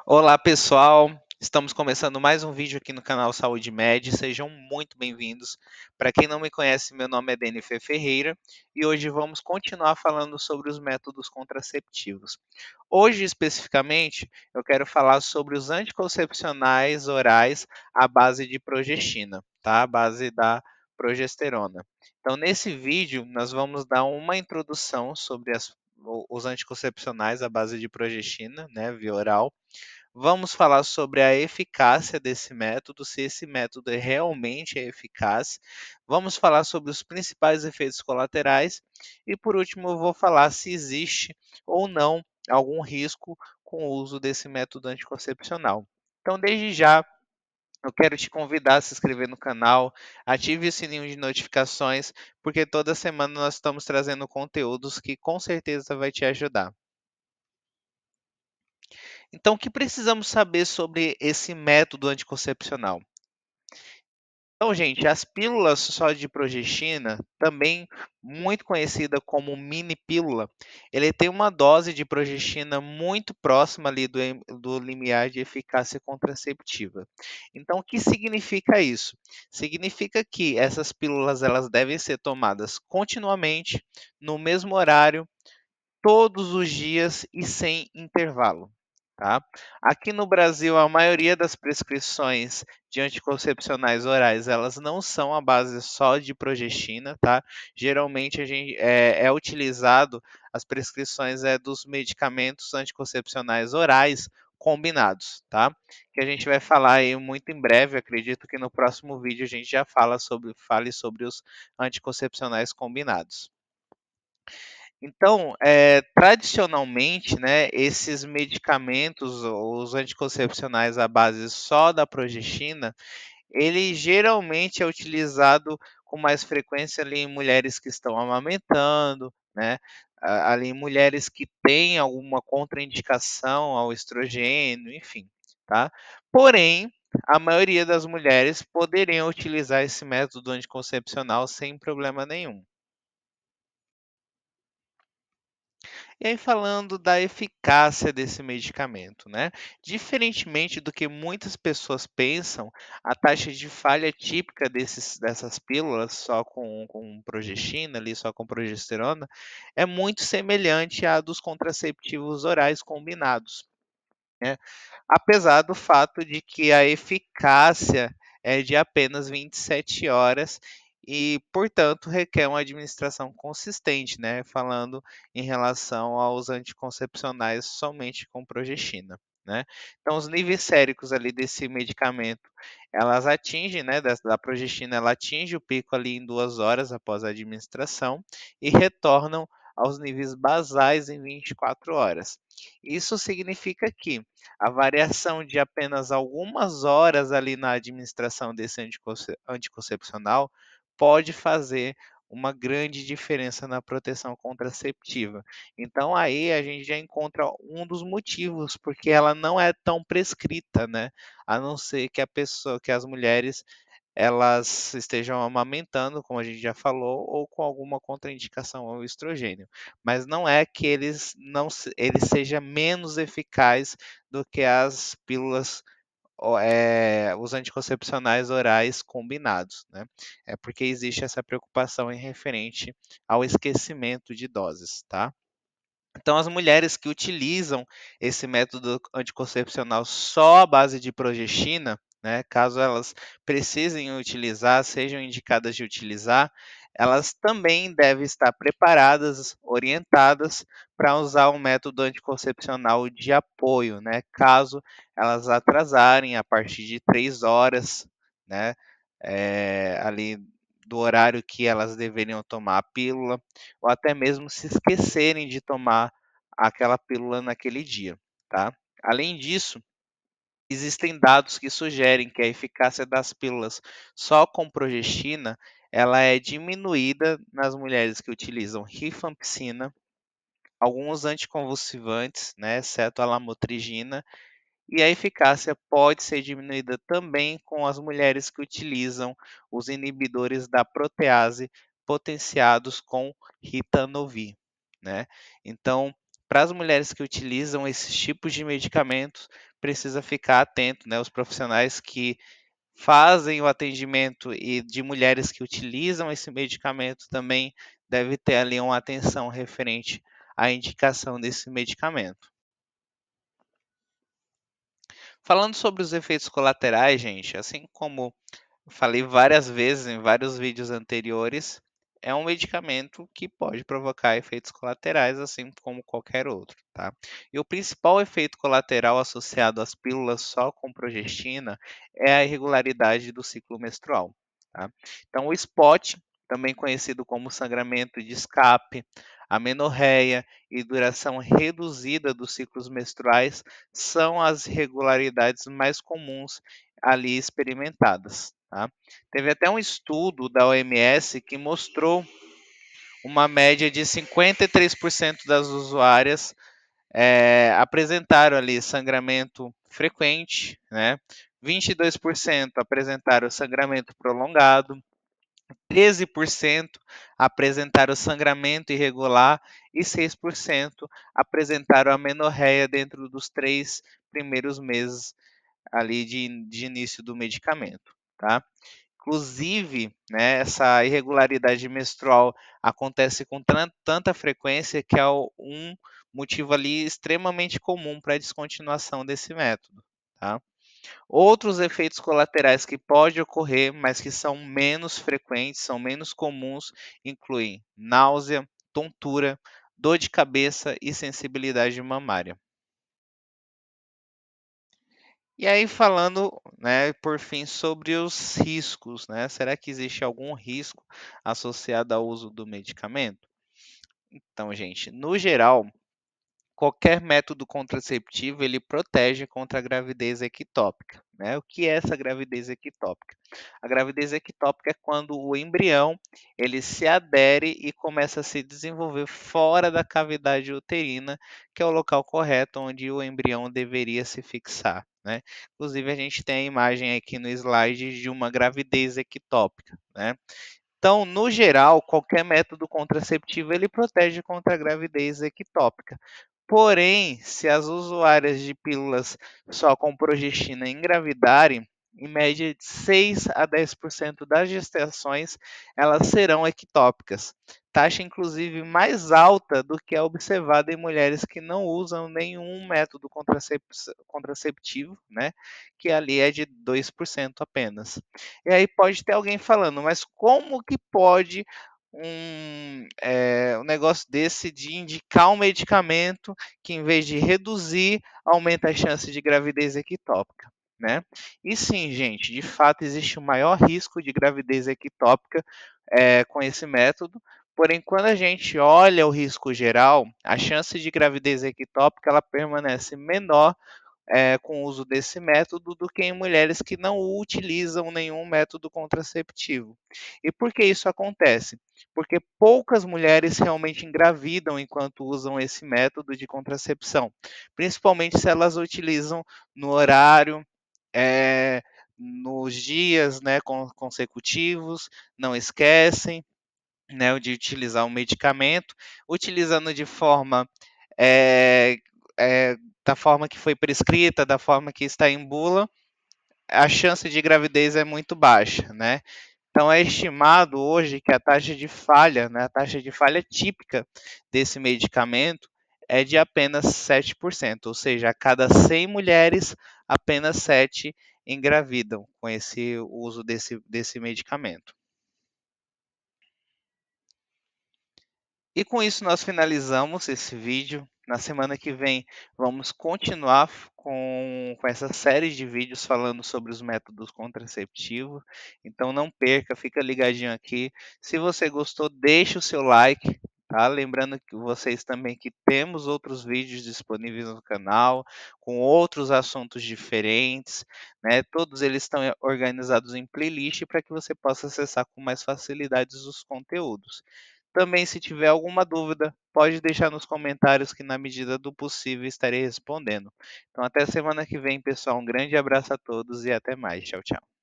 Olá pessoal, estamos começando mais um vídeo aqui no canal Saúde Med, sejam muito bem-vindos. Para quem não me conhece, meu nome é Denifer Ferreira e hoje vamos continuar falando sobre os métodos contraceptivos. Hoje, especificamente, eu quero falar sobre os anticoncepcionais orais à base de progestina, tá? À base da progesterona. Então, nesse vídeo, nós vamos dar uma introdução sobre os anticoncepcionais à base de progestina, né, via oral. Vamos falar sobre a eficácia desse método, se esse método realmente é eficaz. Vamos falar sobre os principais efeitos colaterais e, por último, eu vou falar se existe ou não algum risco com o uso desse método anticoncepcional. Então, desde já, eu quero te convidar a se inscrever no canal, ative o sininho de notificações, porque toda semana nós estamos trazendo conteúdos que com certeza vai te ajudar. Então, o que precisamos saber sobre esse método anticoncepcional? Então, gente, as pílulas só de progestina, também muito conhecida como mini pílula, ele tem uma dose de progestina muito próxima ali do limiar de eficácia contraceptiva. Então, o que significa isso? Significa que essas pílulas elas devem ser tomadas continuamente, no mesmo horário, todos os dias e sem intervalo, tá? Aqui no Brasil, a maioria das prescrições de anticoncepcionais orais, elas não são à base só de progestina, tá? Geralmente é utilizado as prescrições dos medicamentos anticoncepcionais orais combinados, tá? Que a gente vai falar aí muito em breve, acredito que no próximo vídeo a gente já fale sobre os anticoncepcionais combinados. Então, tradicionalmente, né, esses medicamentos, os anticoncepcionais à base só da progestina, ele geralmente é utilizado com mais frequência ali em mulheres que estão amamentando, né, ali em mulheres que têm alguma contraindicação ao estrogênio, enfim, tá. Porém, a maioria das mulheres poderiam utilizar esse método anticoncepcional sem problema nenhum. E aí falando da eficácia desse medicamento, né? Diferentemente do que muitas pessoas pensam, a taxa de falha típica dessas pílulas só com progestina, ali só com progesterona, é muito semelhante à dos contraceptivos orais combinados, né? Apesar do fato de que a eficácia é de apenas 27 horas e, portanto, requer uma administração consistente, né, falando em relação aos anticoncepcionais somente com progestina, né. Então os níveis séricos ali desse medicamento, elas atingem, né, da progestina, ela atinge o pico ali em 2 horas após a administração e retornam aos níveis basais em 24 horas. Isso significa que a variação de apenas algumas horas ali na administração desse anticoncepcional pode fazer uma grande diferença na proteção contraceptiva. Então aí a gente já encontra um dos motivos porque ela não é tão prescrita, né, a não ser que as mulheres elas estejam amamentando, como a gente já falou, ou com alguma contraindicação ao estrogênio. Mas não é que ele seja menos eficaz do que as pílulas, os anticoncepcionais orais combinados, né. É porque existe essa preocupação em referente ao esquecimento de doses, tá. Então, as mulheres que utilizam esse método anticoncepcional só à base de progestina, né, caso elas precisem utilizar, sejam indicadas de utilizar, elas também devem estar preparadas, orientadas para usar um método anticoncepcional de apoio, né, caso elas atrasarem a partir de 3 horas, né, ali do horário que elas deveriam tomar a pílula, ou até mesmo se esquecerem de tomar aquela pílula naquele dia, tá? Além disso, existem dados que sugerem que a eficácia das pílulas só com progestina, ela é diminuída nas mulheres que utilizam rifampicina, alguns anticonvulsivantes, né, exceto a lamotrigina, e a eficácia pode ser diminuída também com as mulheres que utilizam os inibidores da protease potenciados com ritonavir, né. Então, para as mulheres que utilizam esses tipos de medicamentos, precisa ficar atento, né, os profissionais que fazem o atendimento e de mulheres que utilizam esse medicamento também deve ter ali uma atenção referente à indicação desse medicamento. Falando sobre os efeitos colaterais, gente, assim como falei várias vezes em vários vídeos anteriores, é um medicamento que pode provocar efeitos colaterais, assim como qualquer outro, tá? E o principal efeito colateral associado às pílulas só com progestina é a irregularidade do ciclo menstrual, tá? Então, o SPOT, também conhecido como sangramento de escape, amenorreia e duração reduzida dos ciclos menstruais são as irregularidades mais comuns ali experimentadas, tá? Teve até um estudo da OMS que mostrou uma média de 53% das usuárias apresentaram ali sangramento frequente, né? 22% apresentaram sangramento prolongado, 13% apresentaram sangramento irregular e 6% apresentaram amenorreia dentro dos 3 primeiros meses ali de início do medicamento, tá? Inclusive, né, essa irregularidade menstrual acontece com tanta frequência que é um motivo ali extremamente comum para a descontinuação desse método, tá? Outros efeitos colaterais que podem ocorrer, mas que são menos frequentes, são menos comuns, incluem náusea, tontura, dor de cabeça e sensibilidade mamária. E aí falando, né, por fim, sobre os riscos, né? Será que existe algum risco associado ao uso do medicamento? Então, gente, no geral, qualquer método contraceptivo ele protege contra a gravidez ectópica, né? O que é essa gravidez ectópica? A gravidez ectópica é quando o embrião ele se adere e começa a se desenvolver fora da cavidade uterina, que é o local correto onde o embrião deveria se fixar, né? Inclusive a gente tem a imagem aqui no slide de uma gravidez ectópica, né? Então, no geral, qualquer método contraceptivo ele protege contra a gravidez ectópica. Porém, se as usuárias de pílulas só com progestina engravidarem, em média de 6 a 10% das gestações elas serão ectópicas, taxa inclusive mais alta do que a observada em mulheres que não usam nenhum método contraceptivo, né, que ali é de 2% apenas. E aí pode ter alguém falando, mas como que pode um negócio desse de indicar um medicamento que, em vez de reduzir, aumenta a chance de gravidez ectópica, né? E sim, gente, de fato existe o maior risco de gravidez ectópica com esse método. Porém, quando a gente olha o risco geral, a chance de gravidez ectópica ela permanece menor com o uso desse método do que em mulheres que não utilizam nenhum método contraceptivo. E por que isso acontece? Porque poucas mulheres realmente engravidam enquanto usam esse método de contracepção, principalmente se elas utilizam no horário, nos dias, né, consecutivos, não esquecem, né, de utilizar o medicamento, utilizando de forma eh da forma que foi prescrita, da forma que está em bula, a chance de gravidez é muito baixa, né. Então é estimado hoje que a taxa de falha, né, a taxa de falha típica desse medicamento é de apenas 7%, ou seja, a cada 100 mulheres, apenas 7 engravidam com esse uso desse medicamento. E com isso nós finalizamos esse vídeo. Na semana que vem vamos continuar com essa série de vídeos falando sobre os métodos contraceptivos. Então não perca, fica ligadinho aqui. Se você gostou, deixa o seu like, tá? Lembrando que vocês também que temos outros vídeos disponíveis no canal, com outros assuntos diferentes, né? Todos eles estão organizados em playlist para que você possa acessar com mais facilidades os conteúdos. Também, se tiver alguma dúvida, pode deixar nos comentários que, na medida do possível, estarei respondendo. Então, até semana que vem, pessoal. Um grande abraço a todos e até mais. Tchau, tchau.